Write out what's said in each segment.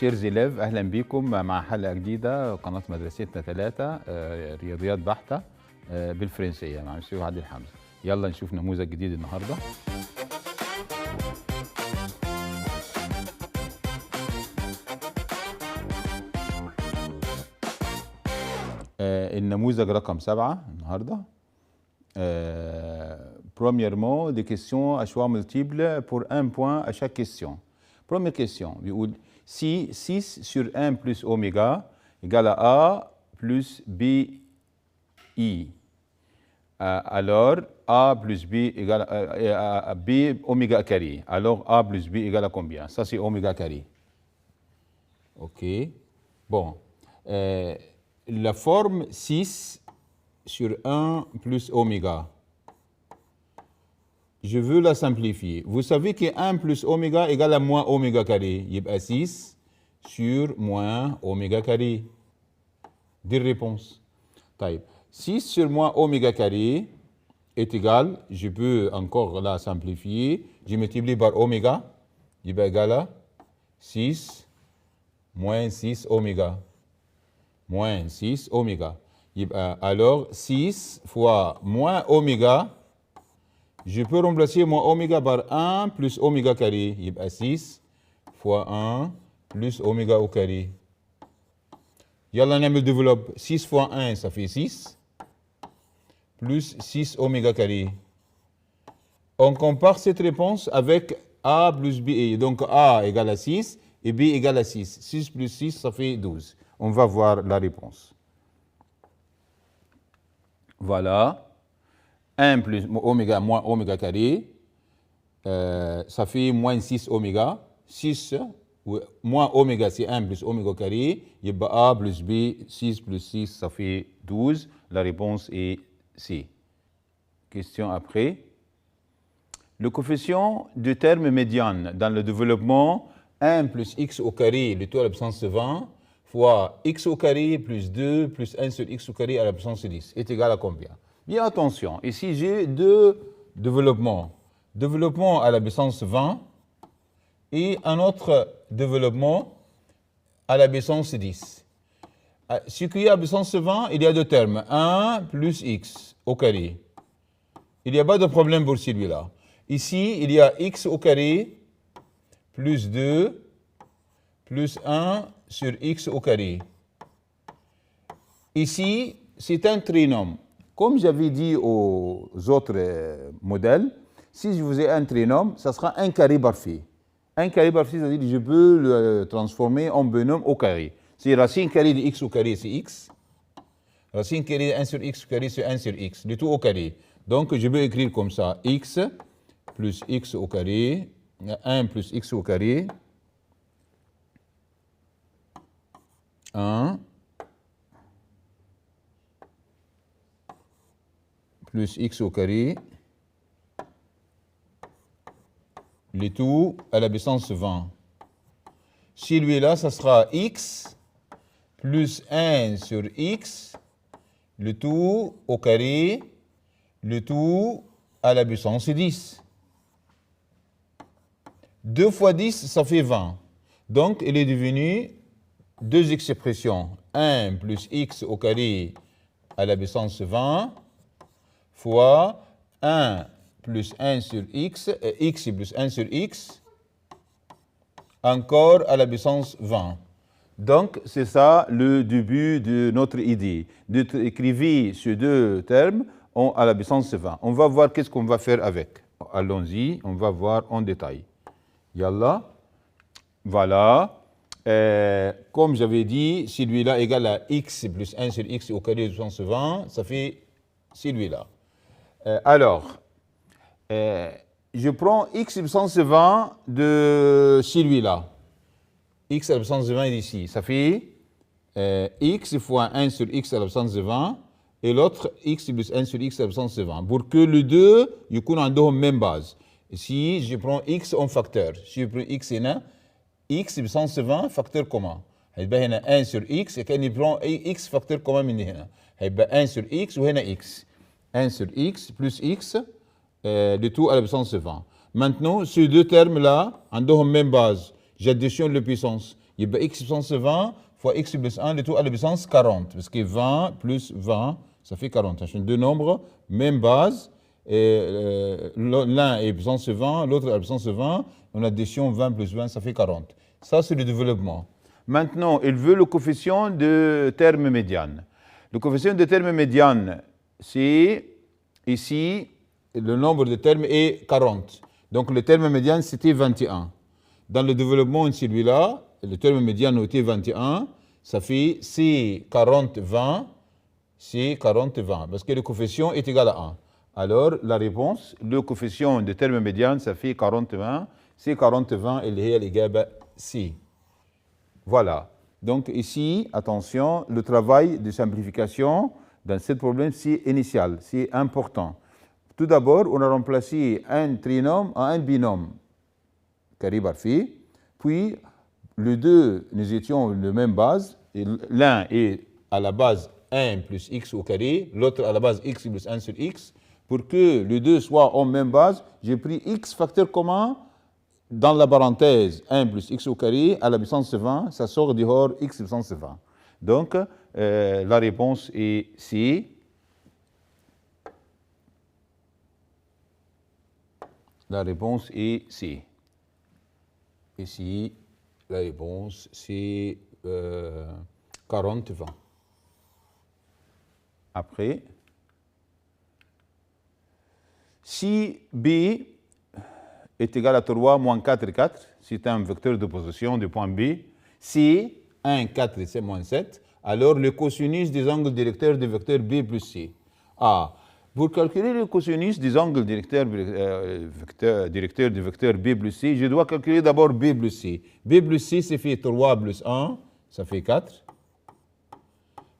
شيرز إليف، أهلا بكم مع حلقة جديدة قناة مدرستنا 3 رياضيات بحتة بالفرنسية مع مسيو عادل حمزة. يلا نشوف نموذج جديد النهاردة. النموذج رقم 7 النهاردة. Premièrement, des questions à choix multiples pour un point à chaque question. Première question, si 6 sur 1 plus oméga égale à A plus BI, alors A plus B égale à B oméga carré. Alors A plus B égale à combien? Ça, c'est oméga carré. OK. Bon. La forme 6 sur 1 plus oméga. Je veux la simplifier. Vous savez que 1 plus oméga égale à moins oméga carré. Il y a 6 sur moins oméga carré. Des réponses. 6 sur moins oméga carré est égal, je peux encore la simplifier, je multiplie par oméga, il va égal à 6 moins 6 oméga. Moins 6 oméga. Alors 6 fois moins oméga, je peux remplacer moins oméga par 1 plus oméga carré. Il y a 6 fois 1 plus oméga au carré. Yalla, on développe 6 fois 1, ça fait 6, plus 6 oméga carré. On compare cette réponse avec A plus B. Donc A égale à 6 et B égale à 6. 6 plus 6, ça fait 12. On va voir la réponse. Voilà. 1 plus oméga moins oméga carré, ça fait moins 6 oméga. 6 moins oméga, c'est 1 plus oméga carré. Il y a A plus B, 6 plus 6, ça fait 12. La réponse est C. Question après. Le coefficient du terme médiane dans le développement 1 plus x au carré, le tout à la puissance 20, fois x au carré plus 2 plus 1 sur x au carré à la puissance 10 est égal à combien? Bien attention, ici j'ai deux développements. Développement à la puissance 20 et un autre développement à la puissance 10. Ce qui est à la puissance 20, il y a deux termes, 1 plus x au carré. Il n'y a pas de problème pour celui-là. Ici, il y a x au carré plus 2 plus 1 sur x au carré. Ici, c'est un trinôme. Comme j'avais dit aux autres modèles, si je faisais un trinôme, ça sera un carré parfait. Un carré parfait, c'est-à-dire que je peux le transformer en binôme au carré. C'est racine carrée de x au carré, c'est x. Racine carrée de 1 sur x au carré, c'est 1 sur x. Le tout au carré. Donc, je peux écrire comme ça, x plus x au carré, 1 plus x au carré, 1 plus x au carré, le tout à la puissance 20. Celui-là, ça sera x plus 1 sur x, le tout au carré, le tout à la puissance 10. 2 fois 10, ça fait 20. Donc, il est devenu deux expressions. 1 plus x au carré à la puissance 20 fois 1 plus 1 sur x, x plus 1 sur x, encore à la puissance 20. Donc, c'est ça le début de notre idée, d'écrire ces deux termes à la puissance 20. On va voir qu'est-ce qu'on va faire avec. Allons-y, on va voir en détail. Yallah. Voilà. Comme j'avais dit, celui-là égale à x plus 1 sur x au carré de puissance 20, ça fait celui-là. Alors, je prends x puissance 20 de celui-là. X à la puissance 20 est ici. Ça fait x fois 1 sur x à la puissance 20 et l'autre x plus 1 sur x à la puissance 20. Pour que les deux, ils ont la même base. Si je prends x en facteur, si je prends x et 1, x puissance 20 facteur commun. Il y a 1 sur x et quand je prends x facteur commun, il y a 1 sur x ou 1 x. 1 sur x plus x, le tout à la puissance 20. Maintenant, ces deux termes-là, ont la même base. J'additionne les puissances. يبقى x puissance 20 fois x plus 1 le tout à la puissance 40 parce que 20 plus 20 ça fait 40. Ce sont deux nombres, même base, et l'un est puissance 20, l'autre est à la puissance 20, on addition 20 plus 20 ça fait 40. Ça c'est le développement. Maintenant, il veut le coefficient de terme médiane. Le coefficient de terme médiane, c'est ici, le nombre de termes est 40. Donc le terme médiane, c'était 21. Dans le développement de celui-là, le terme médiane était 21, ça fait c'est 40-20, c'est 40-20, parce que le coefficient est égal à 1. Alors, la réponse, le coefficient de terme médiane, ça fait 40-20, c'est 40-20, et l'égable C. Voilà. Donc ici, attention, le travail de simplification dans ce problème, c'est initial, c'est important. Tout d'abord, on a remplacé un trinôme à un binôme, carré parfait. Puis, les deux, nous étions de même base. L'un est à la base 1 plus x au carré, l'autre à la base x plus 1 sur x. Pour que les deux soient en même base, j'ai pris x facteur commun dans la parenthèse 1 plus x au carré à la puissance 20, ça sort dehors x puissance 20. Donc, la réponse est C. La réponse est C. Ici, la réponse c'est 40-20. Après, si B est égal à 3 moins 4, 4, c'est un vecteur de position du point B. Si 1, 4 et C moins 7, alors le cosinus des angles directeurs du vecteur B plus C. Ah, pour calculer le cosinus des angles directeurs du vecteur B plus C, je dois calculer d'abord B plus C. B plus C, ça fait 3 plus 1, ça fait 4.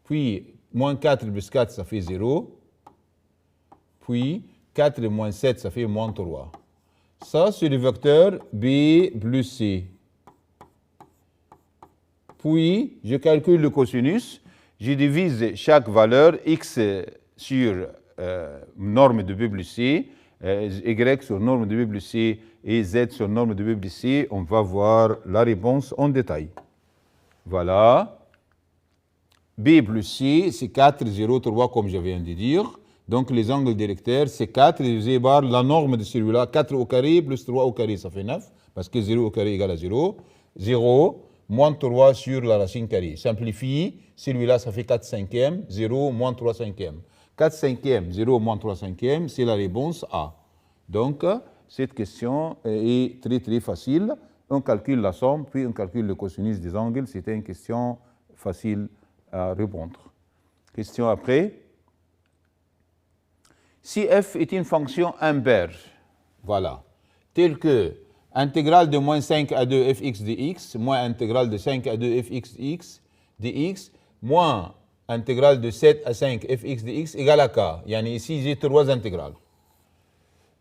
Puis, moins 4 plus 4, ça fait 0. Puis, 4 moins 7, ça fait moins 3. Ça, c'est le vecteur B plus C. Puis, je calcule le cosinus. Je divise chaque valeur x sur norme de B plus C, y sur norme de B plus C et z sur norme de B plus C. On va voir la réponse en détail. Voilà. B plus C, c'est 4, 0, 3, comme je viens de dire. Donc, les angles directeurs, c'est 4 divisé par la norme de celui-là. 4 au carré plus 3 au carré, ça fait 9, parce que 0 au carré égale à 0. 0 moins 3 sur la racine carrée. Simplifie, celui-là, ça fait 4 cinquièmes, 0 moins 3 cinquièmes. 4 cinquièmes, 0 moins 3 cinquièmes, c'est la réponse A. Donc, cette question est très, très facile. On calcule la somme, puis on calcule le cosinus des angles. C'était une question facile à répondre. Question après. Si f est une fonction impaire, voilà, telle que intégrale de moins 5 à 2 fx dx, moins intégrale de 5 à 2 fx dx, moins intégrale de 7 à 5 fx dx égale à k. Yani ici, j'ai trois intégrales.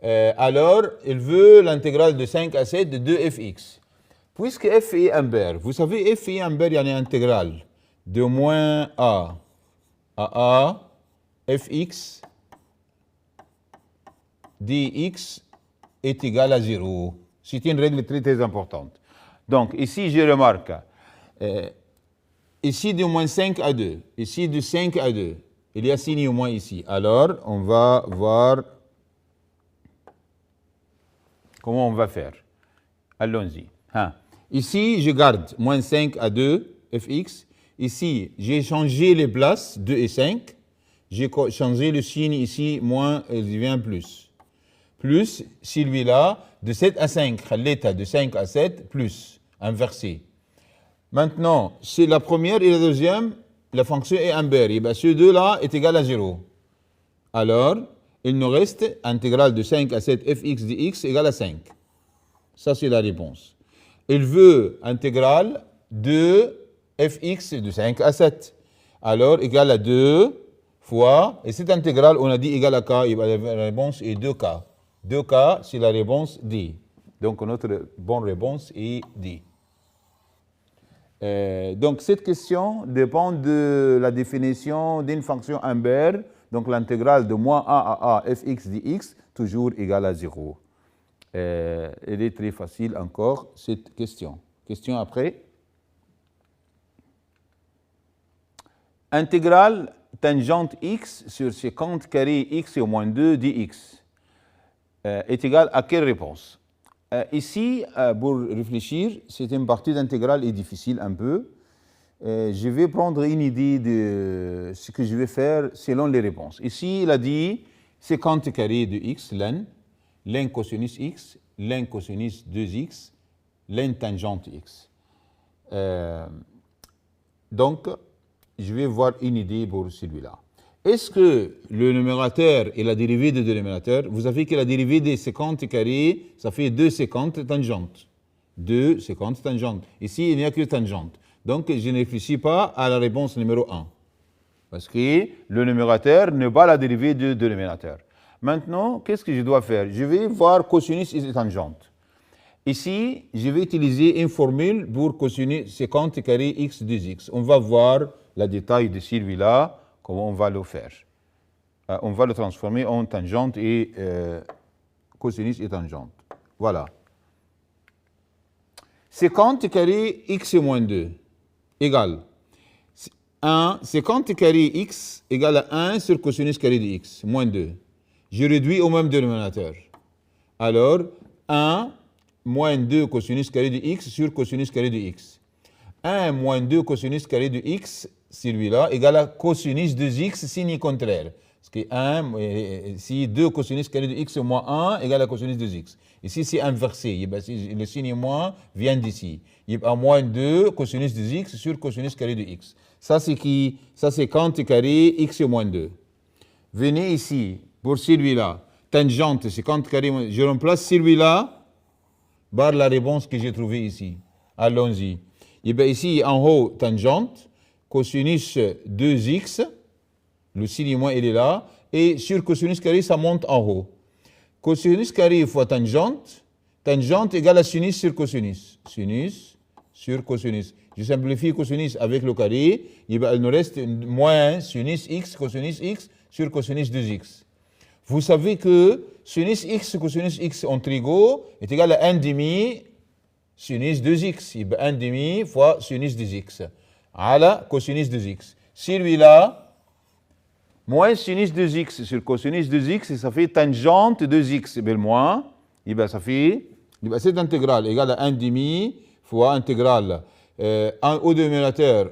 Alors, il veut l'intégrale de 5 à 7 de 2 fx. Puisque f est impaire, vous savez, f est impaire, yani intégrale de moins a à a fx dx est égal à 0. C'est une règle très, très importante. Donc, ici, je remarque, ici de moins 5 à 2, ici de 5 à 2, il y a signe au moins ici. Alors, on va voir comment on va faire. Allons-y. Ici, je garde moins 5 à 2, fx. Ici, j'ai changé les places, 2 et 5. J'ai changé le signe ici, moins, il devient plus. Plus celui-là, de 7 à 5, l'état de 5 à 7, plus, inversé. Maintenant, c'est la première et la deuxième, la fonction est impaire. Et bien, ce deux-là est égal à 0. Alors, il nous reste intégrale de 5 à 7 fx dx égale à 5. Ça, c'est la réponse. Il veut intégrale de fx de 5 à 7. Alors, égal à 2 fois, et cette intégrale, on a dit égal à k, et la réponse est 2k. 2k, c'est la réponse D. Donc, notre bonne réponse est D. Donc, cette question dépend de la définition d'une fonction impaire, donc l'intégrale de moins a à a fx dx, toujours égale à 0. Elle est très facile encore, cette question. Question après. Intégrale tangente x sur sécante carré x au moins 2 dx est égale à quelle réponse? Ici, pour réfléchir, c'est une partie d'intégrale et difficile un peu. Je vais prendre une idée de ce que je vais faire selon les réponses. Ici, il a dit sécante carré de x, ln cosinus x, ln cosinus 2x, ln tangente x. Donc, je vais voir une idée pour celui-là. Est-ce que le numérateur et la dérivée du dénominateur, vous savez que la dérivée des sécantes carrées, ça fait 2 sécantes tangentes. 2 sécantes tangentes. Ici, il n'y a que tangente. Donc, je ne réfléchis pas à la réponse numéro 1. Parce que le numérateur n'est pas la dérivée du dénominateur. Maintenant, qu'est-ce que je dois faire? Je vais voir cosinus et tangente. Ici, je vais utiliser une formule pour cosinus sécante carré x 2x. On va voir le détail de celui-là, comment on va le faire. On va le transformer en tangente et cosinus et tangente. Voilà. Sécante carré x moins 2 égale 1, sécante carré x égale à 1 sur cosinus carré de x, moins 2. Je réduis au même dénominateur. Alors, 1 moins 2 cosinus carré de x sur cosinus carré de x. 1 moins 2 cosinus carré de x, celui-là, égale à cosinus de x signe contraire. Parce que 1, si 2 cosinus carré de x moins 1 égale à cosinus de x. Ici, c'est inversé. Le signe moins vient d'ici. Il y a moins 2 cosinus de x sur cosinus carré de x. Ça, c'est qui? Ça, c'est sécante carré x moins 2. Venez ici, pour celui-là. Tangente, sécante carré, je remplace celui-là par la réponse que j'ai trouvée ici. Allons-y. Et bien ici, en haut, tangente, cosinus 2x, le signe moins, il est là, et sur cosinus carré, ça monte en haut. Cosinus carré fois tangente, tangente égale à sinus sur cosinus. Sinus sur cosinus. Je simplifie cosinus avec le carré, et bien il nous reste moins sinus x sur cosinus 2x. Vous savez que sinus x cosinus x en trigo est égal à 1 demi sinus 2x. Il y a 1 demi fois sinus 2x. Voilà, cosinus 2x. Celui-là, moins sinus 2x sur cosinus 2x, ça fait tangente 2x. Et bien moins, et bien ça fait, cette intégrale égale à 1 demi fois intégrale au dénominateur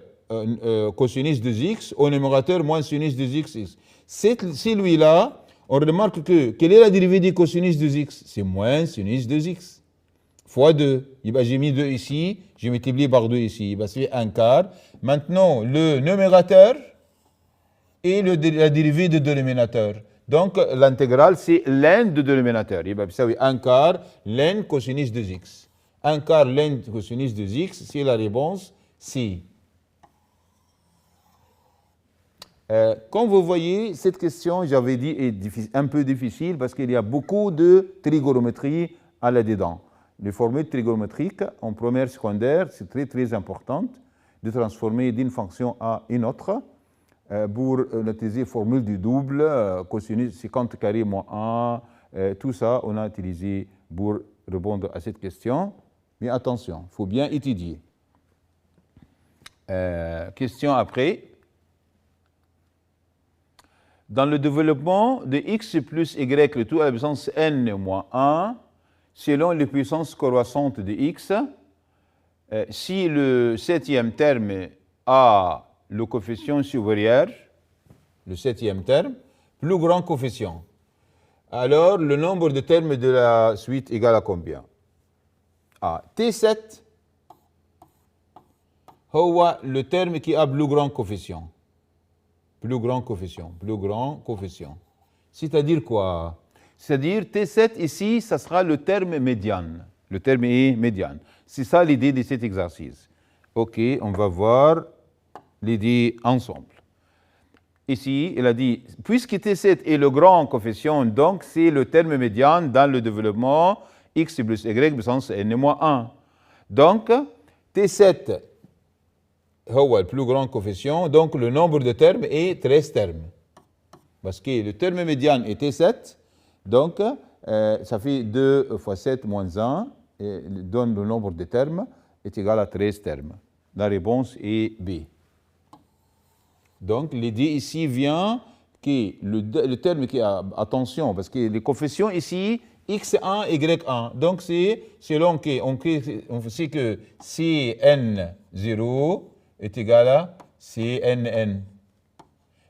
cosinus 2x, au numérateur moins sinus 2x. Celui-là, on remarque que, quelle est la dérivée du cosinus 2x? C'est moins sinus 2x, fois 2. J'ai mis 2 ici, j'ai multiplié par 2 ici. Ça fait 1 quart. Maintenant, le numérateur et la dérivée du dénominateur. Donc, l'intégrale, c'est ln du dénominateur. Ça fait 1 quart ln cosinus 2x. 1 quart ln cosinus 2x, c'est la réponse C. Comme vous voyez, cette question, j'avais dit, est un peu difficile parce qu'il y a beaucoup de trigonométrie à là-dedans. Les formules trigonométriques en première secondaire, c'est très très important de transformer d'une fonction à une autre. Pour utiliser formule du double, cosinus sécante carré moins 1, tout ça, on a utilisé pour répondre à cette question. Mais attention, il faut bien étudier. Question après. Dans le développement de x plus y, le tout à la puissance n moins 1, selon les puissances croissantes de x, si le septième terme a le coefficient supérieur, le septième terme, plus grand coefficient, alors le nombre de termes de la suite égale à combien? T7, le terme qui a plus grand coefficient. Plus grand coefficient. C'est-à-dire quoi? C'est-à-dire T7 ici, ça sera le terme médian. Le terme est médian. C'est ça l'idée de cet exercice. OK, on va voir l'idée ensemble. Ici, il a dit, puisque T7 est le grand coefficient, donc c'est le terme médian dans le développement x plus y puissance n-1. Donc, T7 le plus grand coefficient, donc le nombre de termes est 13 termes. Parce que le terme médian est T7, donc ça fait 2 fois 7 moins 1, et donne le nombre de termes, est égal à 13 termes. La réponse est B. Donc l'idée ici vient que le terme qui a, attention, parce que les coefficients ici, x1, y1. Donc c'est selon qu'on sait que Cn0 est égal à Cnn.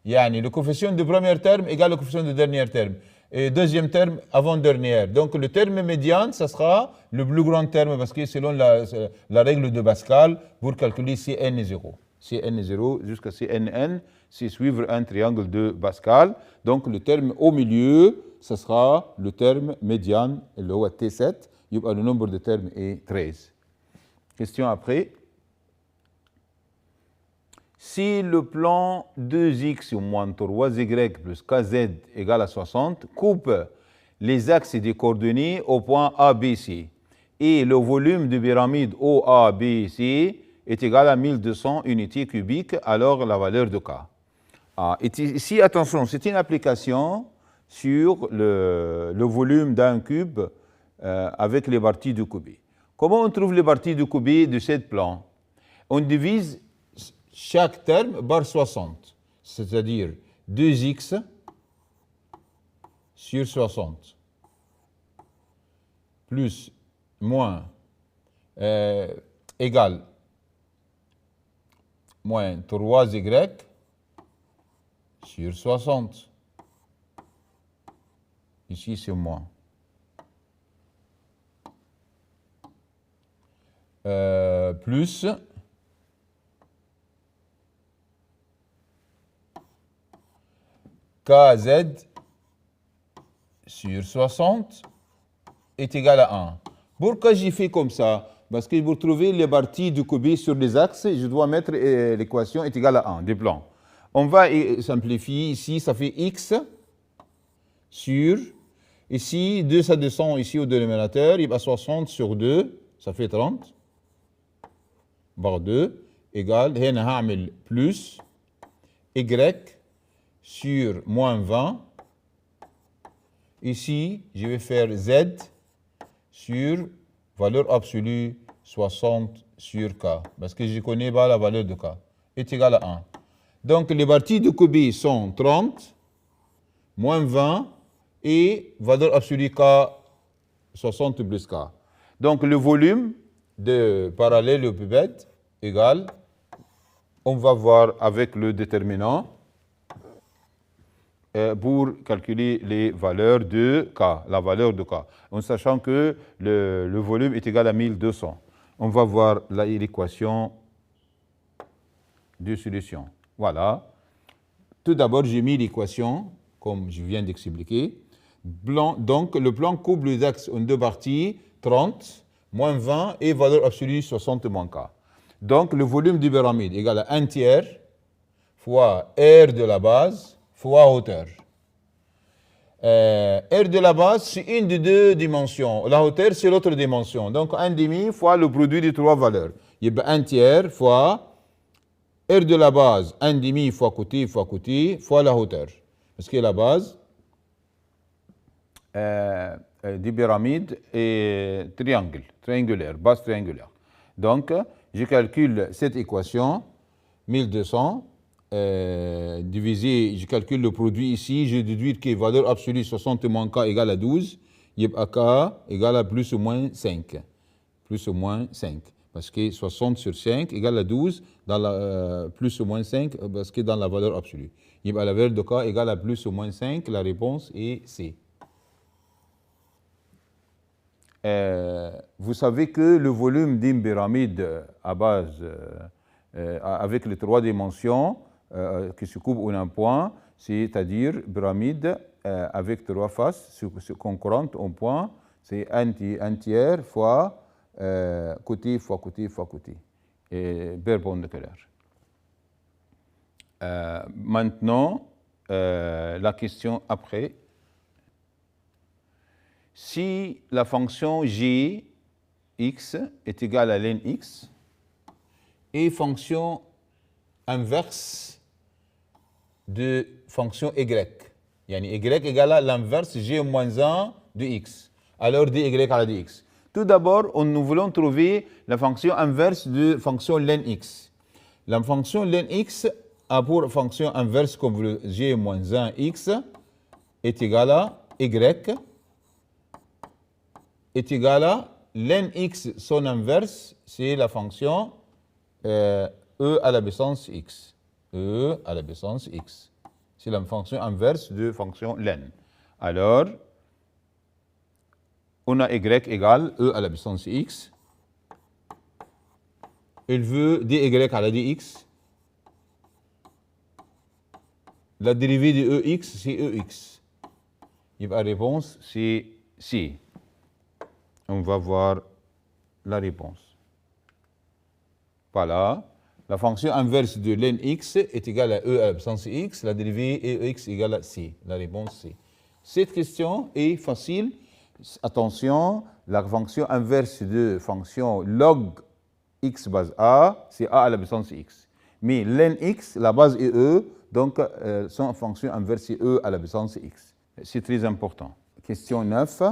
Yani, le coefficient du premier terme égale le coefficient du dernier terme. Et deuxième terme avant-dernier. Donc le terme médian, ça sera le plus grand terme parce que selon la règle de Pascal, pour calculer Cn0. Cn0 jusqu'à Cnn, c'est suivre un triangle de Pascal. Donc le terme au milieu, ça sera le terme médian, le T7. Le nombre de termes est 13. Question après. Si le plan 2x moins 3y plus kz égale à 60 coupe les axes des coordonnées au point ABC et le volume de pyramide OABC est égal à 1200 unités cubiques, alors la valeur de K. Ici, attention, c'est une application sur le volume d'un cube avec les parties du cube. Comment on trouve les parties du cube de ce plan? On divise chaque terme par 60, c'est-à-dire 2x sur 60, plus, moins, égale, moins 3y sur 60. Ici, c'est moins. Plus kz sur 60 est égal à 1. Pourquoi j'ai fait comme ça? Parce que pour trouver les parties du cube sur les axes, je dois mettre l'équation est égale à 1 du plan. On va simplifier ici, ça fait x sur, ici 2 ça descend ici au dénominateur, il va 60 sur 2, ça fait 30, par 2, égale, هنا هعمل plus y sur moins 20. Ici, je vais faire z sur valeur absolue 60 sur k, parce que je ne connais pas la valeur de k, est égal à 1. Donc, les parties du cube sont 30, moins 20, et valeur absolue k, 60 plus k. Donc, le volume de parallélépipède égale, on va voir avec le déterminant, pour calculer les valeurs de K, la valeur de K, en sachant que le volume est égal à 1200. On va voir l'équation de solution. Voilà. Tout d'abord, j'ai mis l'équation, comme je viens d'expliquer. Donc, le plan coupe les axes en deux parties, 30, moins 20, et valeur absolue 60 moins K. Donc, le volume du pyramide égale à 1 tiers fois R de la base fois hauteur. R de la base, c'est une des deux dimensions. La hauteur, c'est l'autre dimension. Donc, 1 demi fois le produit des trois valeurs. Il y a 1 tiers fois R de la base, 1 demi fois côté fois la hauteur. Parce que la base du pyramide est triangulaire, base triangulaire. Donc, je calcule cette équation, 1200, divisé, je calcule le produit ici, je déduis que valeur absolue 60 moins k égale à 12, il y a k égale à plus ou moins 5. Plus ou moins 5. Parce que 60 sur 5 égale à 12, dans la, plus ou moins 5, parce que dans la valeur absolue. Il y a la valeur de k égale à plus ou moins 5, la réponse est C. Vous savez que le volume d'une pyramide à base, avec les trois dimensions, qui se coupe en un point, c'est-à-dire pyramide avec trois faces concurrentes en point, c'est un tiers fois côté fois côté fois côté, et perpendiculaire. Maintenant, la question après. Si la fonction g x est égale à ln x et fonction inverse de fonction y, yani y égale à l'inverse g moins 1 de x, alors dy à la dx. Tout d'abord, nous voulons trouver la fonction inverse de fonction ln x. La fonction ln x, a pour fonction inverse comme le g moins 1 x est égal à y est égal à ln x, son inverse, c'est la fonction e à la puissance x. E à la puissance x. C'est la fonction inverse de fonction ln. Alors, on a y égale e à la puissance x. Il veut dy à la dx. La dérivée de ex, c'est ex. La réponse, c'est C. On va voir la réponse. Voilà. La fonction inverse de ln x est égale à e à la puissance x. La dérivée ex égale à c. La réponse C. Cette question est facile. Attention, la fonction inverse de fonction log x base a, c'est a à la puissance x. Mais ln x, la base est e, donc son fonction inverse est e à la puissance x. C'est très important. Question 9.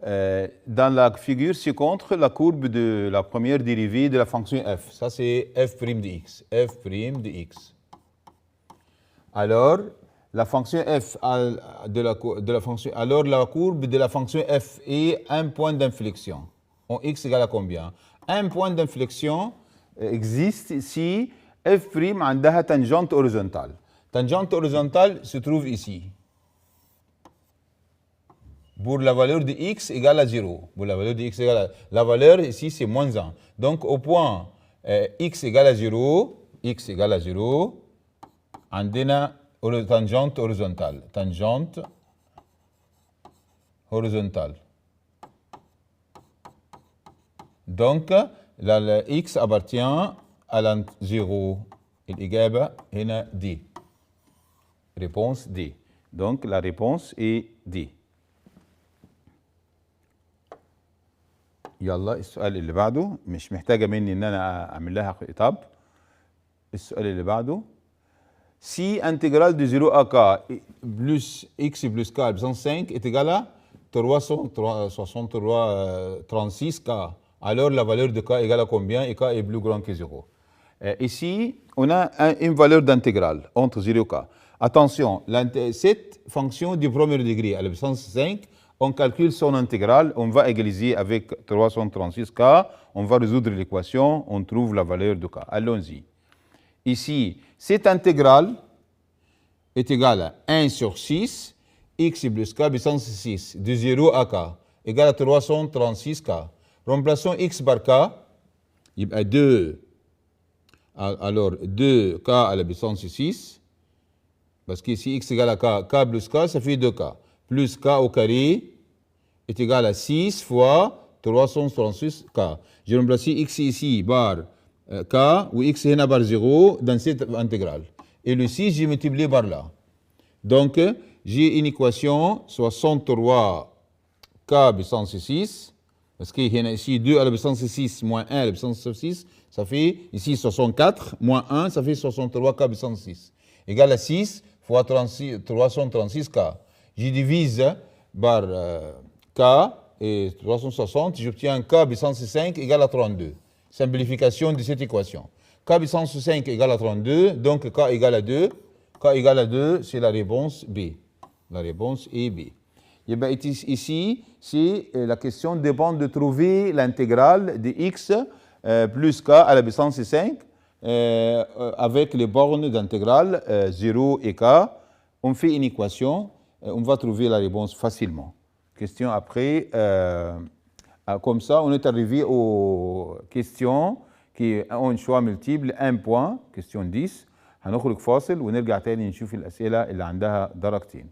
Dans la figure ci-contre, la courbe de la première dérivée de la fonction f. Ça, c'est f' de x. f' de x. Alors, la fonction f de la fonction, alors la courbe de la fonction f est un point d'inflexion. En x égale à combien? Un point d'inflexion existe si f' a tangente horizontale. Tangente horizontale se trouve ici. Pour la valeur de x égale à 0. Pour la valeur de x égale à... La valeur ici, c'est moins 1. Donc, au point x égale à 0, on a tangente horizontale. Tangente horizontale. Donc, la x appartient à la 0. الإجابة هنا D. Réponse D. Donc, la réponse est D. يلا السؤال اللي بعده مش محتاجة مني ان انا اعمل لها خطاب. السؤال اللي بعده si intégrale de 0 à k plus x plus k puissance 5 est égale à 336 k, alors la valeur de k est égale à combien et k est plus grand que 0. Ici, on a une valeur d'intégrale entre 0 et k. Attention, cette fonction du premier degré à la puissance 5, on calcule son intégrale, on va égaliser avec 336k, on va résoudre l'équation, on trouve la valeur de k. Allons-y. Ici, cette intégrale est égale à 1 sur 6, x plus k puissance 6, de 0 à k, égale à 336k. Remplaçons x par k, il y a 2, alors 2k à la puissance 6, parce qu'ici x égale à k, k plus k, ça fait 2k. Plus k au carré est égal à 6 fois 336k. J'ai remplacé x ici par k, ou x est par 0 dans cette intégrale. Et le 6, j'ai multiplié par là. Donc, j'ai une équation 63k puissance 6, parce qu'il y a ici 2 à la puissance 6 moins 1 à la puissance 6, ça fait ici 64, moins 1, ça fait 63k puissance 6. Égal à 6 fois 336k. Je divise par k et 360, j'obtiens k puissance 5 égale à 32. Simplification de cette équation. K puissance 5 égale à 32, donc k égale à 2. K égale à 2, c'est la réponse B. La réponse est B. Et bien ici, c'est la question dépend de trouver l'intégrale de x plus k à la puissance 5 avec les bornes d'intégrale 0 et k. On fait une équation. On va trouver la réponse facilement. Question après, comme ça, on est arrivé aux questions qui ont un choix multiple, un point, question 10. هنخرج فاصل ونرجع تاني نشوف الأسئلة اللي عندها درجتين.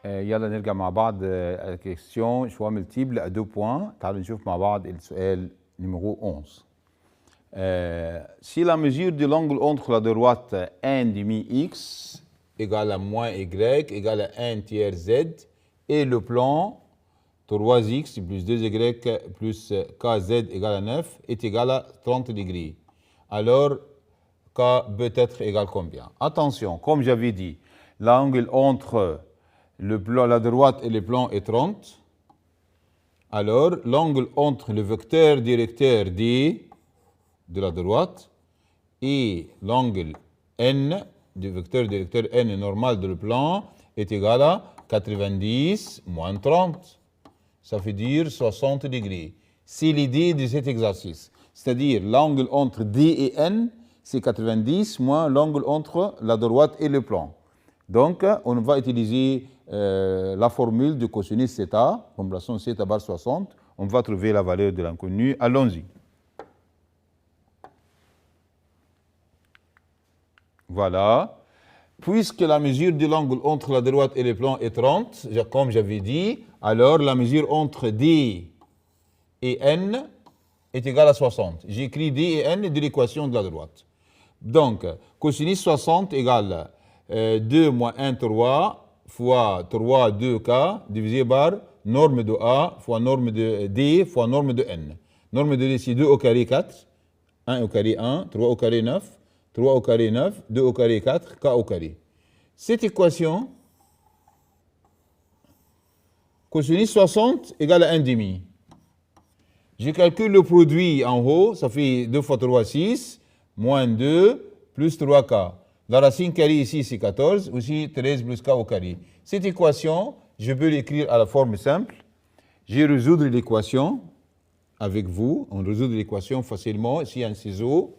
يلا نرجع مع بعض الكيستيون شوا ملتيبل à 2 points. تعالوا نشوف مع بعض السؤال numéro 11. Si la mesure de l'angle entre la droite 1 demi x égale à moins y égale à 1 tiers z et le plan 3x plus 2y plus kz égale à 9 est égal à 30 degrés. Alors, K peut être égal combien? Attention, comme j'avais dit, l'angle entre la droite et le plan est 30. Alors, l'angle entre le vecteur directeur D de la droite et l'angle N du vecteur directeur N normal de le plan est égal à 90 moins 30. Ça veut dire 60 degrés. C'est l'idée de cet exercice. C'est-à-dire l'angle entre D et N, c'est 90 moins l'angle entre la droite et le plan. Donc, on va utiliser la formule de cosinus θ, remplaçons θ bar 60. On va trouver la valeur de l'inconnu. Allons-y. Voilà. Puisque la mesure de l'angle entre la droite et le plan est 30, comme j'avais dit, alors la mesure entre D et N est égale à 60. J'écris D et N de l'équation de la droite. Donc, cosinus 60 égale 2 moins 1, 3, fois 3, 2K, divisé par norme de A, fois norme de D, fois norme de N. Norme de D, c'est 2 au carré 4, 1 au carré 1, 3 au carré 9, 3 au carré 9, 2 au carré 4, K au carré. Cette équation, cosinus 60 égale à 1 demi. Je calcule le produit en haut, ça fait 2 fois 3, 6, moins 2, plus 3K. La racine carrée ici, c'est 14, aussi 13 plus K au carré. Cette équation, je peux l'écrire à la forme simple. Je vais résoudre l'équation avec vous. On résout l'équation facilement. Ici, un ciseau.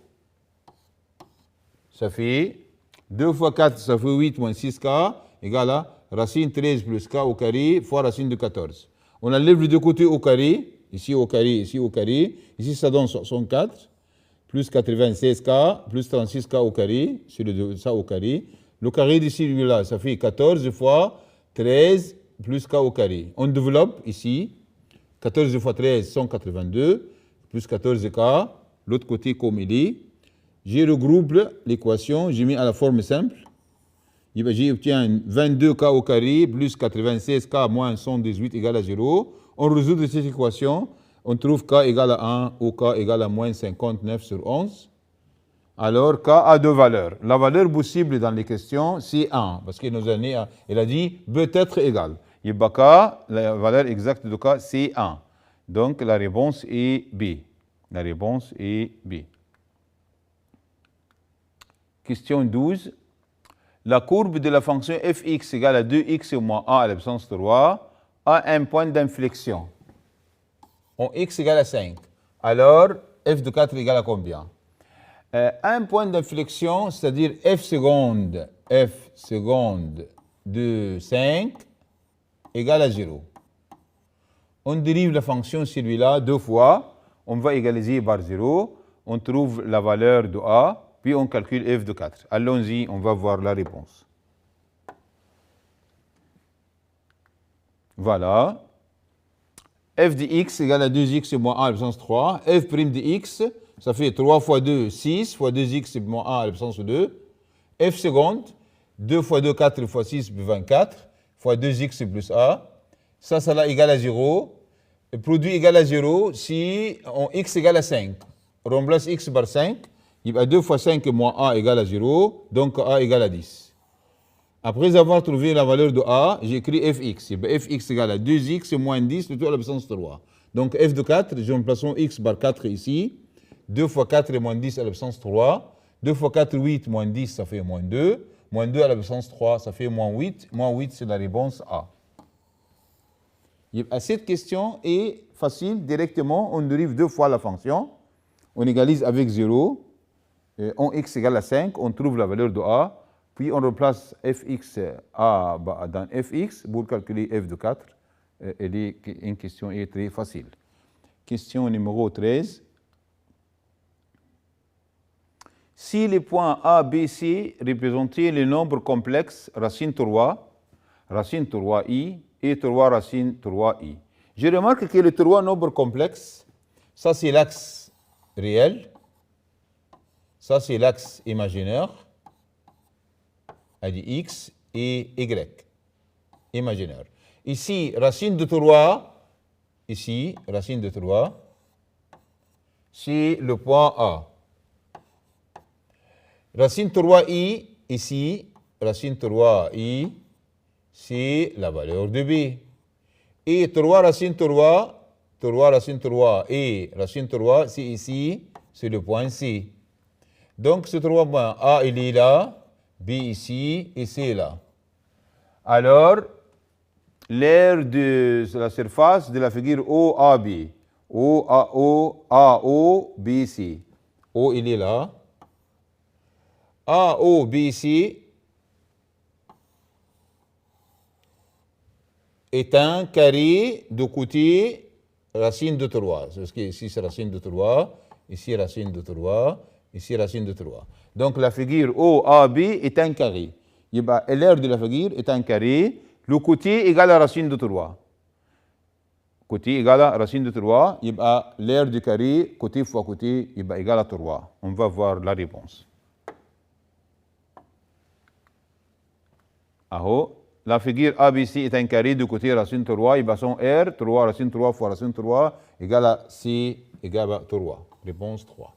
Ça fait 2 fois 4, ça fait 8 moins 6K, égale à racine 13 plus K au carré fois racine de 14. On enlève les deux côtés au carré. Ici au carré, ici au carré. Ici, ça donne 64. Plus 96K, plus 36K au carré, c'est ça au carré. Le carré d'ici, là, ça fait 14 fois 13 plus K au carré. On développe ici, 14 fois 13, 182, plus 14K, l'autre côté comme il est. Je regroupe l'équation, je mets à la forme simple. J'obtiens 22K au carré plus 96K moins 118 égale à 0. On résout cette équation. On trouve K égale à 1 ou K égale à moins 59 sur 11. Alors, K a deux valeurs. La valeur possible dans les questions, c'est 1, parce qu'elle a dit peut être égal. Et K, la valeur exacte de K, c'est 1. Donc, la réponse est B. La réponse est B. Question 12. La courbe de la fonction fx égale à 2x moins a à la puissance 3 a un point d'inflexion. En x égale à 5. Alors, f de 4 égale à combien? Un point d'inflexion, c'est-à-dire f seconde de 5 égale à 0. On dérive la fonction celui-là deux fois. On va égaliser par 0. On trouve la valeur de a, puis on calcule f de 4. Allons-y, on va voir la réponse. Voilà. F de x égale à 2x moins a à la puissance 3. F' de x, ça fait 3 fois 2, 6, fois 2x moins a à la puissance 2. F seconde, 2 fois 2, 4 fois 6, 24, fois 2x plus a. Ça là égale à 0. Le produit égal à 0 si on x égale à 5. On remplace x par 5. Il y a 2 fois 5 moins a égale à 0. Donc a égale à 10. Après avoir trouvé la valeur de a, j'écris fx. Fx égale à 2x moins 10, le tout à la puissance 3. Donc f de 4, je remplace x par 4 ici. 2 fois 4 moins 10 à la puissance 3. 2 fois 4, 8 moins 10, ça fait moins 2. Moins 2 à la puissance 3, ça fait moins 8. Moins 8, c'est la réponse A. Cette question est facile. Directement, on dérive deux fois la fonction. On égalise avec 0. En x égale à 5, on trouve la valeur de a. Puis on remplace fx a dans fx pour calculer f de 4. Une question est très facile. Question numéro 13. Si les points A, B, C représentaient les nombres complexes racine 3 i et 3 racine 3i. Je remarque que les trois nombres complexes, ça c'est l'axe réel, ça c'est l'axe imaginaire, c'est-à-dire x et y, imaginaire. Ici, racine de 3, c'est le point A. Racine 3i, ici, racine 3i, c'est la valeur de b. Et 3 racine 3, 3 racine 3 et racine 3, c'est ici, c'est le point C. Donc, ce 3 points, A, il est là, B ici, et C là. Alors, l'aire de la surface de la figure OAB, AOBC. O, il est là. AOBC est un carré de côté racine de 3. Parce que ici, c'est racine de 3, ici, racine de 3, ici, racine de 3. Donc, la figure OAB est un carré. L'aire de la figure est un carré. Le côté égale à racine de 3. Côté égale à racine de 3. L'aire du carré, côté fois côté, égale à 3. On va voir la réponse. La figure ABC est un carré de côté racine 3. Son R, 3 racine 3 fois racine 3 égale à C égale à 3. Réponse 3.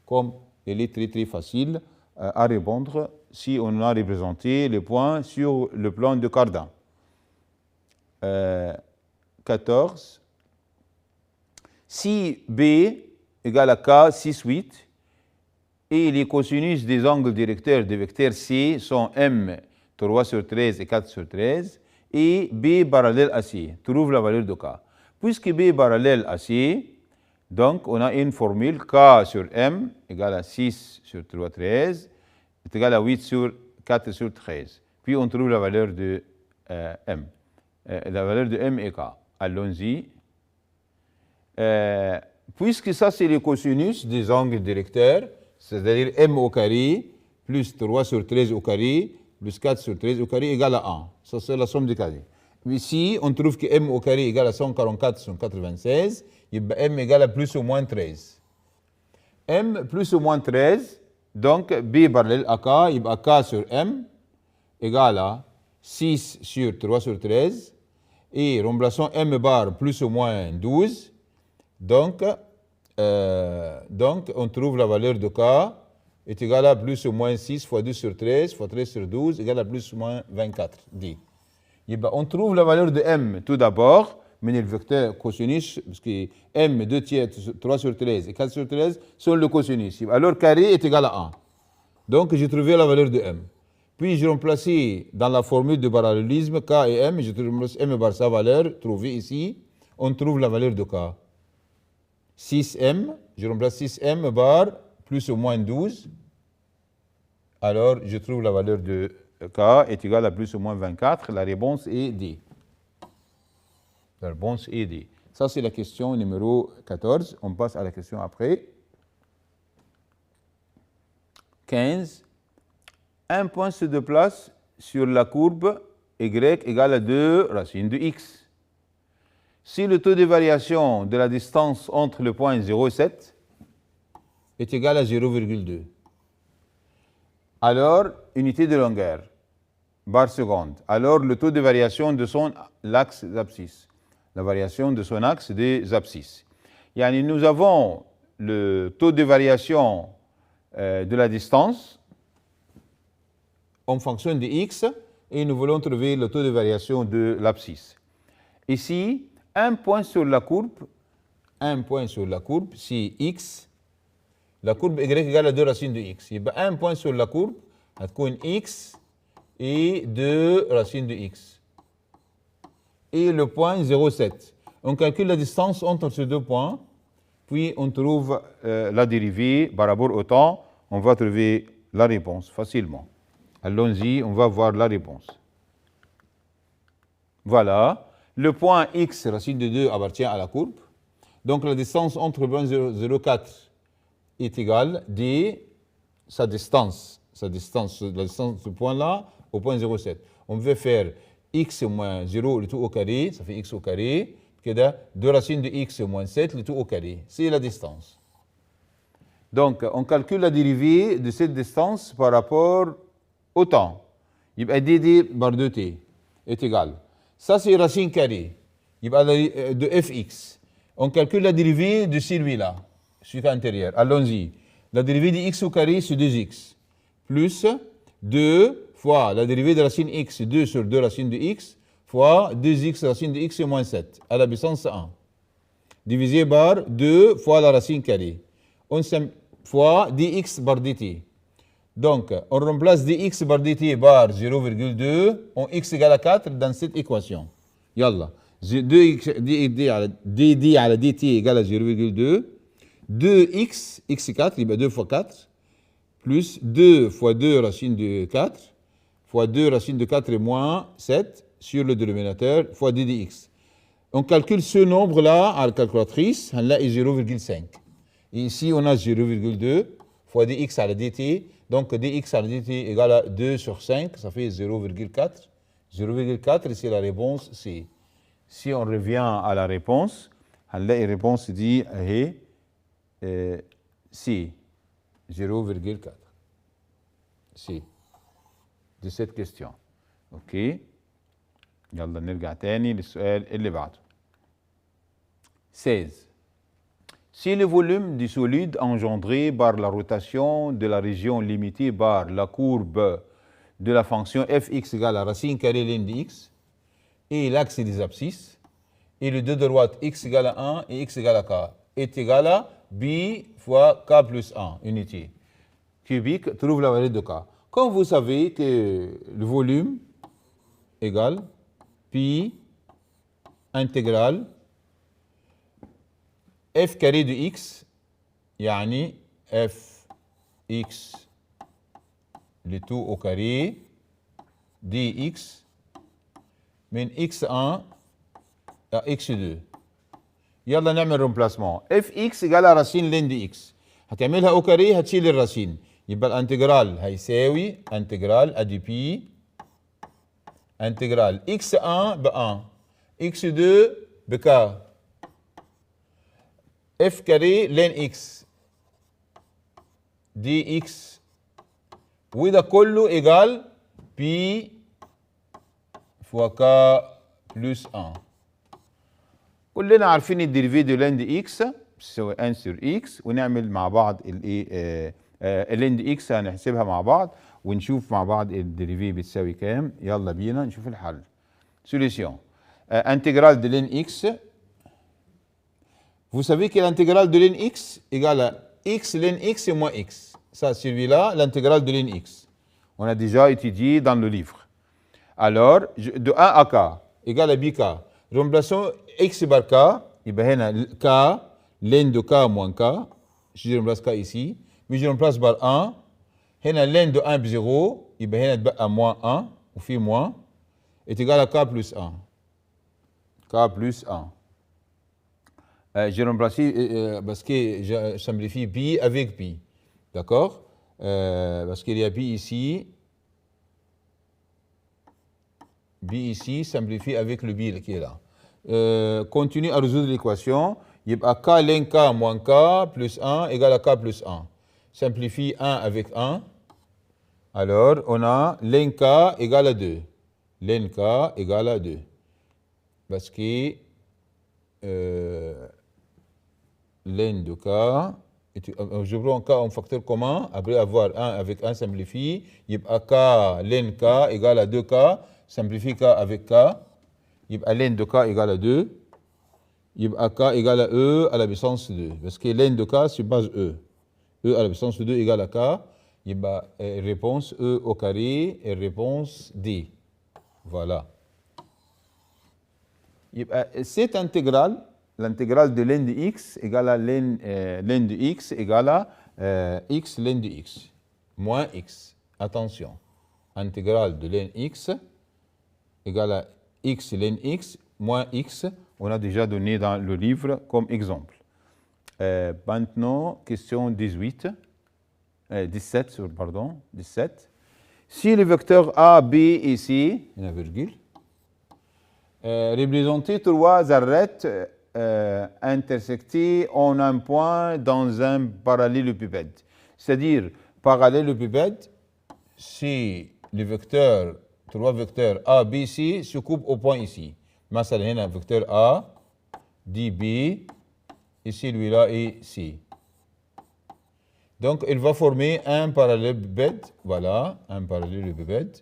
Comme elle est très très facile à répondre si on a représenté les points sur le plan de Cardan. 14. Si B égale à K, 6, 8, et les cosinus des angles directeurs des vecteurs C sont M, 3 sur 13 et 4 sur 13, et B parallèle à C. Trouve la valeur de K. Puisque B est parallèle à C, donc on a une formule K sur M égale à 6 sur 3, 13, est égal à 8 sur 4 sur 13. Puis on trouve la valeur de M. La valeur de M est K. Allons-y. Puisque ça, c'est le cosinus des angles directeurs, c'est-à-dire M au carré plus 3 sur 13 au carré plus 4 sur 13 au carré égale à 1. Ça, c'est la somme des carrés. Ici, on trouve que M au carré égale à 144 sur 96, et M égale à plus ou moins 13. M plus ou moins 13, donc B parallèle à K, il y a K sur M égale à 6 sur 3 sur 13, et remplaçons M bar plus ou moins 12, donc on trouve la valeur de K est égale à plus ou moins 6 fois 2 sur 13 fois 13 sur 12 égale à plus ou moins 24. Dit. On trouve la valeur de M tout d'abord, mais le vecteur cosinus, parce que M 2 tiers 3 sur 13 et 4 sur 13 sont le cosinus. Alors carré est égal à 1. Donc j'ai trouvé la valeur de M. Puis j'ai remplacé dans la formule de parallélisme K et M, je remplace M par sa valeur trouvée ici, on trouve la valeur de K. 6M, je remplace 6M par plus ou moins 12. Alors, je trouve la valeur de K est égale à plus ou moins 24. La réponse est D. La réponse est D. Ça, c'est la question numéro 14. On passe à la question après. 15. Un point se déplace sur la courbe Y égale à 2 racine de X. Si le taux de variation de la distance entre le point 0 et 7 est égal à 0,2, alors unité de longueur, bar seconde, alors le taux de variation de son axe d'abscisse, la variation de son axe des abscisses. Nous avons le taux de variation de la distance en fonction de x et nous voulons trouver le taux de variation de l'abscisse. Ici, un point sur la courbe, c'est x. La courbe y égale à 2 racines de x. Il y a un point sur la courbe, هتكون x et 2 racines de x. Et le point 0,7. On calcule la distance entre ces deux points, puis on trouve la dérivée par rapport au temps. On va trouver la réponse facilement. Allons-y, on va voir la réponse. Voilà. Le point x, racine de 2, appartient à la courbe. Donc la distance entre le point 0,4 est égale à la distance de ce point-là au point 0,7. On veut faire x moins 0, le tout au carré, ça fait x au carré, qui est 2 racines de x moins 7, le tout au carré. C'est la distance. Donc, on calcule la dérivée de cette distance par rapport au temps. Il y a dd par 2t est égal. Ça, c'est racine carrée. Il y a de fx. On calcule la dérivée de celui-là, celui intérieur. Allons-y. La dérivée de x au carré, c'est 2x. plus 2 fois la dérivée de racine x, 2 sur 2 racine de x, fois 2x racine de x moins 7, à la puissance 1. Divisé par 2 fois la racine carrée. Fois dx par dt. Donc, on remplace dx par dt par 0,2 en x égale à 4 dans cette équation. Yallah. dd على dt égale à 0,2. 2x, x4, il y a 2 fois 4, plus 2 fois 2 racine de 4, fois 2 racine de 4 et moins 7 sur le dénominateur, fois ddx. On calcule ce nombre-là à la calculatrice, là est 0,5. Et ici, on a 0,2 fois dx à la dt. Donc, dx à la dt égale à 2 sur 5, ça fait 0,4. 0,4, c'est la réponse C. Si on revient à la réponse, la réponse dit C, 0,4. C, de cette question. OK. يلا نرجع تاني للسؤال اللي بعده. 16. Si le volume du solide engendré par la rotation de la région limitée par la courbe de la fonction fx égale à racine carrée ln de x et l'axe des abscisses et le deux de droite x égale à 1 et x égale à k est égal à b fois k plus 1, unité cubique, trouve la valeur de k. Comme vous savez que le volume égale pi intégrale f carré de x, يعني f x le tout au carré dx من x1 à x2. يلا نعمل remplacement. fx égale à racine ln de x. هتعملها au carré هتشيل الرacine. يبقى الانتجرال هيساوي انتجرال ادي بي انتجرال x1 ب 1 x2 بك f carré ln x dx وده كله égal pi fois k plus 1. كلنا عارفين الديريفي دو لن دي اكس بتساوي ان سور اكس ونعمل مع بعض الايه لن دي اكس هنحسبها مع بعض ونشوف مع بعض الديريفي بتساوي كام. يلا بينا نشوف الحل. سوليسيون انتجرال de ln x. Vous savez que l'intégrale de ln x égale à x ln x et moins x. Ça, celui-là, l'intégrale de ln x. On a déjà étudié dans le livre. Alors, de 1 à k égale à bk. Remplaçons x par k. يبقى هنا k ln de k moins k. Je remplace k ici. Mais je remplace par 1. هنا ln de 1 ب 0. يبقى هنا تبقى moins 1 وفي moins est égal à k plus 1. k plus 1. J'ai remplacé parce que je simplifie pi avec pi. D'accord? Parce qu'il y a pi ici. Pi ici simplifie avec le pi qui est là. Continue à résoudre l'équation. Il y a k ln k moins k plus 1 égale à k plus 1. Simplifie 1 avec 1. Alors, on a ln k égale à 2. Ln k égale à 2. Parce que ln de k, je prends k en facteur commun, après avoir 1 avec 1 simplifie, il y a k ln k égale à 2k, simplifie k avec k, il y a ln de k égale à 2, il y a k égale à e à la puissance 2, parce que ln de k c'est base e. E à la puissance 2 égale à k, il y a réponse e au carré et réponse d. Voilà. Cette intégrale, l'intégrale de ln de x égale à ln de x égale à x ln de x moins x. Attention, intégrale de ln x égale à x ln x moins x. On a déjà donné dans le livre comme exemple. Maintenant, question 17. Si le vecteur A, B et C, une virgule, représenter trois arêtes intersectées en un point dans un parallélépipède. C'est-à-dire, parallélépipède, si le vecteur, trois vecteurs A, B, C se coupent au point ici. مثلا هنا vecteur A, dit B, et celui-là est C. Donc, il va former un parallélépipède. Voilà, un parallélépipède.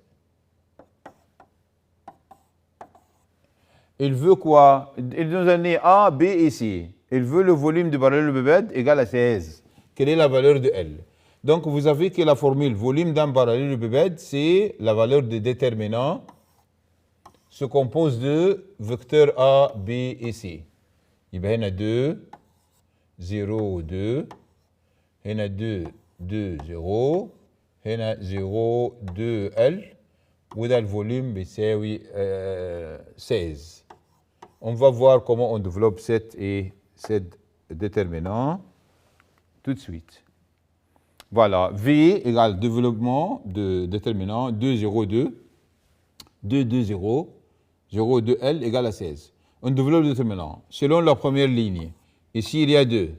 Il veut quoi? Il nous a donné A, B et C. Il veut le volume du parallélépipède égal à 16. Quelle est la valeur de L? Donc, vous avez que la formule volume d'un parallélépipède, c'est la valeur de déterminant se compose de vecteurs A, B et C. Il y a 2, 0, 2. Il y a 2, 2, 0. Il y a 0, 2, L. وده الفوليوم بيساوي 16. On va voir comment on développe cet déterminant tout de suite. Voilà, V égale développement de déterminant 2, 0, 2, 2, 2, 0, 0, 2, L égale à 16. On développe le déterminant selon la première ligne. Ici, il y a 2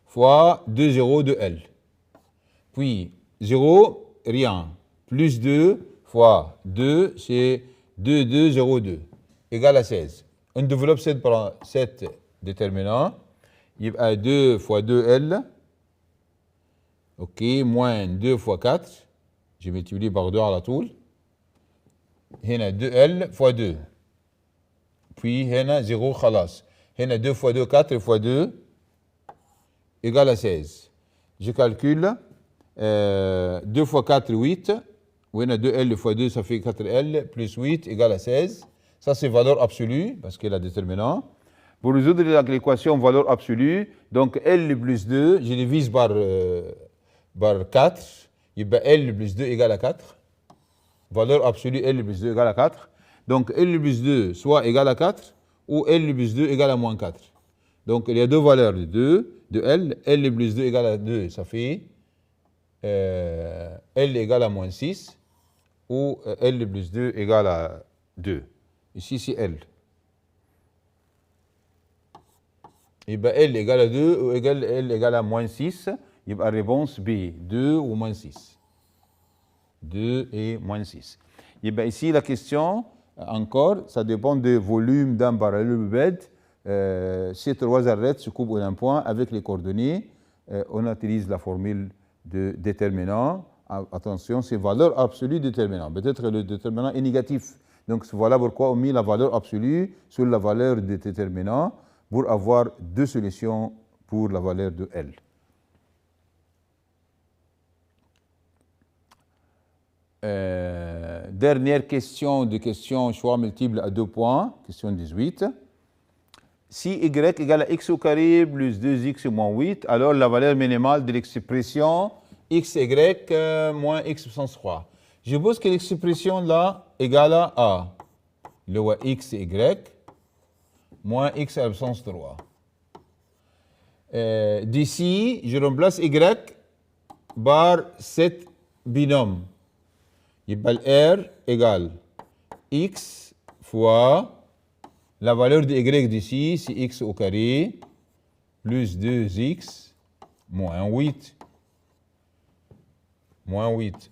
fois 2, 0, 2, L. Puis 0, rien, plus 2 fois 2, c'est 2, 2, 0, 2, égale à 16. On développe cette déterminant. Il y a 2 fois 2L, ok, moins 2 fois 4, je multiplie par 2 à la toule. Il y a 2L fois 2. Puis il y a 0, khalas. Il y a 2 fois 2, 4 fois 2, égale à 16. Je calcule 2 fois 4, 8. Oui, on a 2L fois 2, ça fait 4L, plus 8 égale à 16. Ça, c'est valeur absolue, parce qu'il y a déterminant. Pour résoudre l'équation valeur absolue, donc L plus 2, je divise par 4. Et bien L plus 2 égale à 4. Valeur absolue L plus 2 égale à 4. Donc L plus 2 soit égale à 4, ou L plus 2 égale à moins 4. Donc il y a deux valeurs de 2, de L. L plus 2 égale à 2, ça fait L égale à moins 6. Ou L plus 2 égale à 2. Ici, c'est L. Et bien L égale à 2 ou L égale à moins 6. Il y a réponse B, 2 ou moins 6. 2 et moins 6. Et bien ici, la question, encore, ça dépend du volume d'un parallélépipède. Ces trois arêtes se couvrent en un point avec les coordonnées. On utilise la formule de déterminant. Attention, c'est valeur absolue déterminant. Peut-être le déterminant est négatif. Donc voilà pourquoi on met la valeur absolue sur la valeur de déterminant pour avoir deux solutions pour la valeur de L. Dernière question choix multiple à 2 points, question 18. Si y égale à x au carré plus 2x moins 8, alors la valeur minimale de l'expression xy moins x puissance 3. Je suppose que l'expression là égale à A. Le xy moins x à la puissance 3. D'ici, je remplace y par cet binôme. R égale x fois la valeur de y d'ici, c'est x au carré plus 2x moins 8. Moins 8.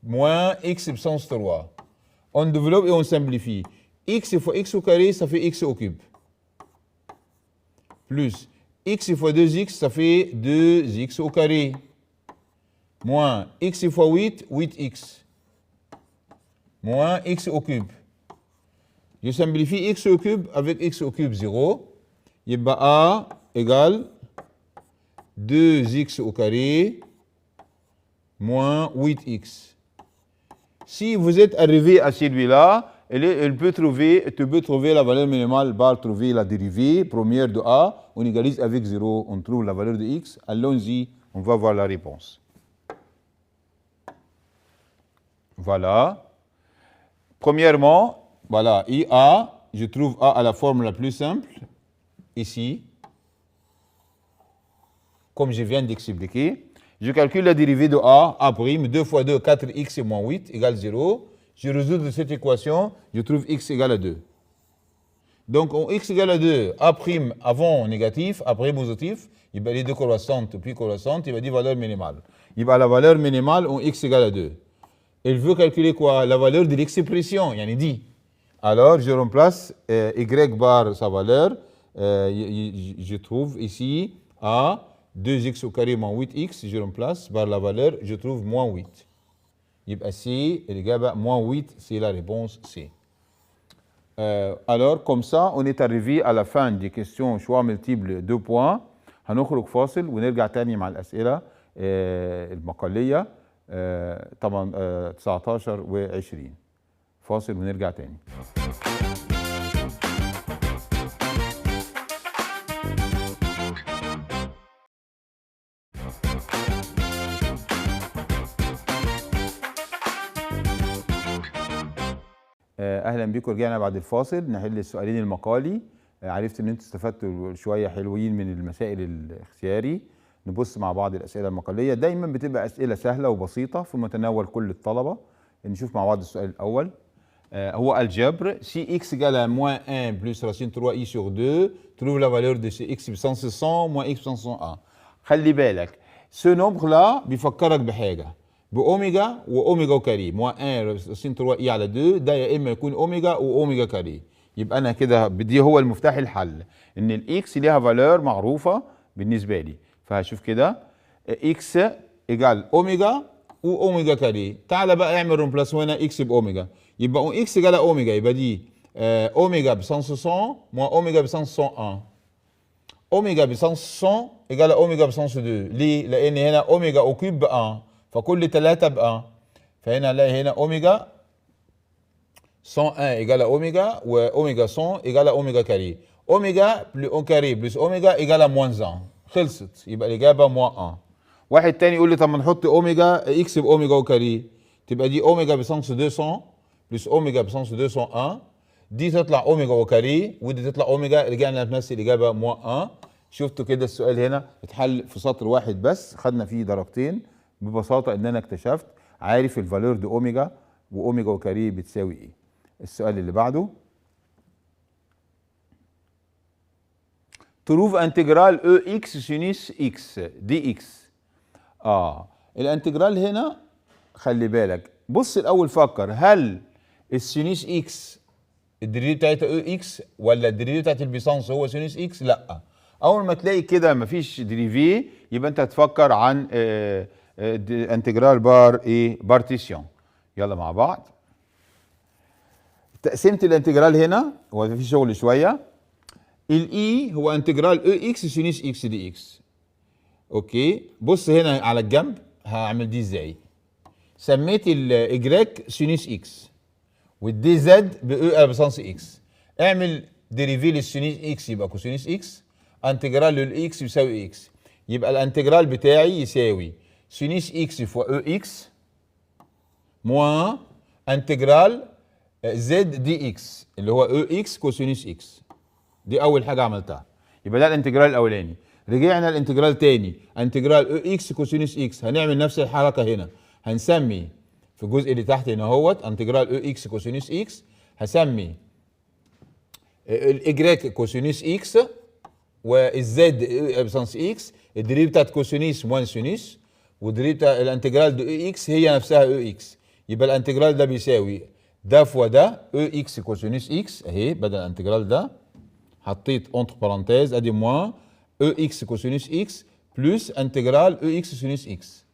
Moins x puissance 3. On développe et on simplifie. X fois x au carré, ça fait x au cube. Plus x fois 2x, ça fait 2x au carré. Moins x fois 8, 8x. Moins x au cube. Je simplifie x au cube avec x au cube 0. Et bien A égale 2x au carré moins 8x. Si vous êtes arrivé à celui-là, tu peux trouver la valeur minimale par trouver la dérivée première de A. On égalise avec 0, on trouve la valeur de x. Allons-y, on va voir la réponse. Voilà. Premièrement, voilà, IA, je trouve A à la forme la plus simple, ici, comme je viens d'expliquer. Je calcule la dérivée de A, A', 2 fois 2, 4x et moins 8 égale 0. Je résous cette équation, je trouve x égale à 2. Donc, en x égale à 2, A' avant négatif, après positif, il va les deux croissantes, puis croissantes, il va dire valeur minimale. Il va la valeur minimale en x égale à 2. Il veut calculer quoi? La valeur de l'expression, il y en a dit. Alors, je remplace y par sa valeur. Je trouve ici A 2x au carré moins 8x, je remplace par la valeur, je trouve moins 8. يبقى C الإجابة moins 8, c'est la réponse C. Alors comme ça on est arrivé à la fin des questions choix multiples 2 points. هنخرج فاصل ونرجع تاني مع الأسئلة المقالية طبعا 19 و20. فاصل ونرجع تاني. اهلا بيكم، رجعنا بعد الفاصل نحل السؤالين المقالي. عرفت ان انتوا استفدتوا شويه حلوين من المسائل الاختياري. نبص مع بعض الاسئله المقاليه، دايما بتبقى اسئله سهله وبسيطه في متناول كل الطلبه. نشوف مع بعض السؤال الاول. هو الجبر سي اكس égale moins 1 plus racine 3i sur 2 trouve la valeur de cx puissance 100 moins x puissance 101. خلي بالك ce nombre là بيفكرك بحاجه، باوميجا واوميجا وكاري. موان 1 راسين 3 اي على 2 ده يا اما يكون اوميجا واوميجا كاري. يبقى انا كده دي هو المفتاح الحل، ان الاكس ليها فالور معروفه بالنسبه لي. فهشوف كده اكس ايجال اوميجا واوميجا كاري. تعالى بقى اعمل رومبلاسمون هنا اكس باوميجا، يبقى اكس ايجال اوميجا، يبقى دي اوميجا بسنس 100 موان اوميجا بسنس 101. اوميجا بسنس 100 ايجال اوميجا بسنس 2. ليه؟ لان هنا اوميجا او كيوب ب 1، فكل 3 ب 1. فهنا نلاقي هنا اوميجا 101 ايجال اوميجا، واوميجا 100 ايجال اوميجا كاري. اوميجا بلس او كاري بلس اوميجا ايجال موان 1. خلصت، يبقى الاجابه موان 1. واحد تاني يقول لي طب ما نحط اوميجا اكس باوميجا وكاري، تبقى دي اوميجا بسنس 200 بلس اوميجا بسنس 201. دي تطلع اوميجا وكاري ودي تطلع اوميجا، رجعنا لنفس الاجابه موان 1. شفتوا كده السؤال هنا اتحل في سطر واحد بس، خدنا فيه درجتين ببساطه، ان انا اكتشفت عارف الفالور دي اوميجا واوميجا وكاري بتساوي ايه. السؤال اللي بعده تروف انتجرال او اكس سينيس اكس دي اكس. الانتجرال هنا خلي بالك، بص الاول فكر، هل السينيس اكس الدريفيتيف بتاعتها او اكس ولا الدريفيتيف بتاعت البيسانس هو سينيس اكس؟ لا. اول ما تلاقي كده مفيش دريفي يبقى انت هتفكر عن انتجرال بار ايه بارتيسيون. يلا مع بعض. تقسيمه الانتجرال هنا هو في شغل شويه. الاي هو انتجرال او اكس سينيس اكس دي اكس. اوكي، بص هنا على الجنب هعمل دي ازاي. سميت الاجراك سينيس اكس والدي زد باو بسانس اكس. اعمل ديريفي للسينيس اكس يبقى كوسينيس اكس، انتجرال للاكس يساوي اكس. يبقى الانتجرال بتاعي يساوي سينيس اكس فوا او اكس موان انتجرال زد دي اكس اللي هو او اكس كوسينيس اكس. دي اول حاجه عملتها، يبقى ده الانتجرال الاولاني. رجعنا الانتجرال تاني، انتجرال او اكس كوسينيس اكس. هنعمل نفس الحركه هنا، هنسمي في الجزء اللي تحت هنا اهوت انتجرال او اكس كوسينيس اكس، هسمي الاجراك كوسينيس اكس والزد بسانس اكس. الدريب بتاعت كوسينيس موان سينيس، والدريب بتاع الانتجرال دو او اكس هي نفسها او اكس. يبقى الانتجرال ده بيساوي ده فوا ده او اكس كوسينيس اكس اهي، بدل الانتجرال ده حطيت اونتر بارانتيز ادي موان او اكس كوسينيس اكس بلس انتجرال او اكس سينيس اكس.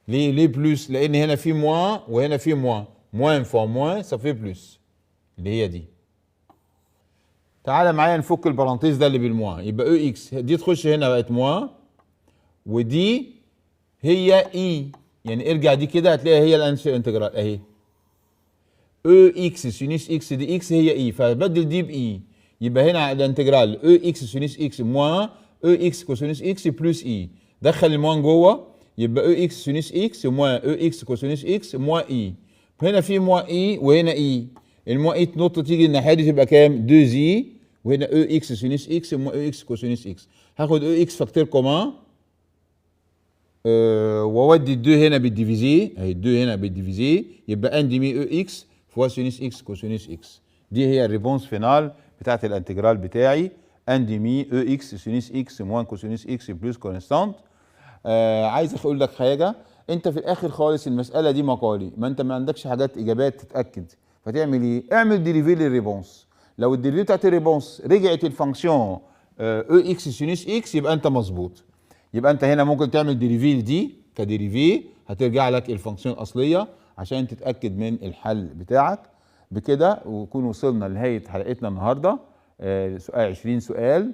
ليه بلس؟ لان هنا في موان وهنا في موان، موان فوا موان صافي بلس اللي هي دي. تعالى معايا نفك البارانتيز ده اللي بالموان، يبقى او اكس دي تخش هنا بقت موان ودي هي اي، يعني ارجع دي كده هتلاقيها هي الانتجرال اهي. او اكس سينيس اكس دي اكس هي اي، فبدل دي باي، يبقى هنا الانتجرال او اكس سينيس اكس موان او اكس كوسينيس اكس بلس اي. دخل الموان جوه يبقى او اكس سينيس اكس موان او اكس كوسينيس اكس موان اي. هنا في موان اي وهنا اي، الموان اي تنط تيجي الناحيه دي تبقى كام؟ 2 زي، وهنا او اكس سينيس اكس موان او اكس كوسينيس اكس. هاخد او اكس فاكتور كومان واودي ال 2 هنا بالديفيزي اهي، ال 2 هنا بالديفيزي، يبقى ان ديمي او اكس فوا سينيس اكس كوسينيس اكس. دي هي الريبونس فينال بتاعت الانتجرال بتاعي، ان ديمي او اكس سينيس اكس موان كوسينيس اكس بلس كونستانت. عايز اقول لك حاجه، انت في الاخر خالص المساله دي مقالي، ما انت ما عندكش حاجات اجابات تتاكد، فتعمل ايه؟ اعمل ديريفي للريبونس. لو الديريفي بتاعت الريبونس رجعت الفانكسيون او اكس سينيس اكس يبقى انت مظبوط. يبقى انت هنا ممكن تعمل ديريفي دي كديريفي، هترجع لك الفانكشن الاصليه عشان تتاكد من الحل بتاعك. بكده ونكون وصلنا لنهايه حلقتنا النهارده. سؤال 20 سؤال،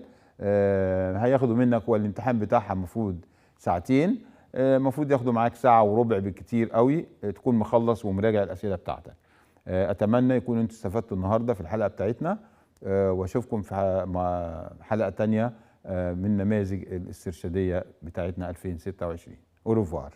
هياخدوا منك، هو الامتحان بتاعها المفروض ساعتين، المفروض ياخدوا معاك ساعه وربع بالكتير قوي، تكون مخلص ومراجع الاسئله بتاعتك. اتمنى يكون انتوا استفدتوا النهارده في الحلقه بتاعتنا، واشوفكم في حلقه تانية من نماذج الاسترشاديه بتاعتنا 2026. اوروفوار.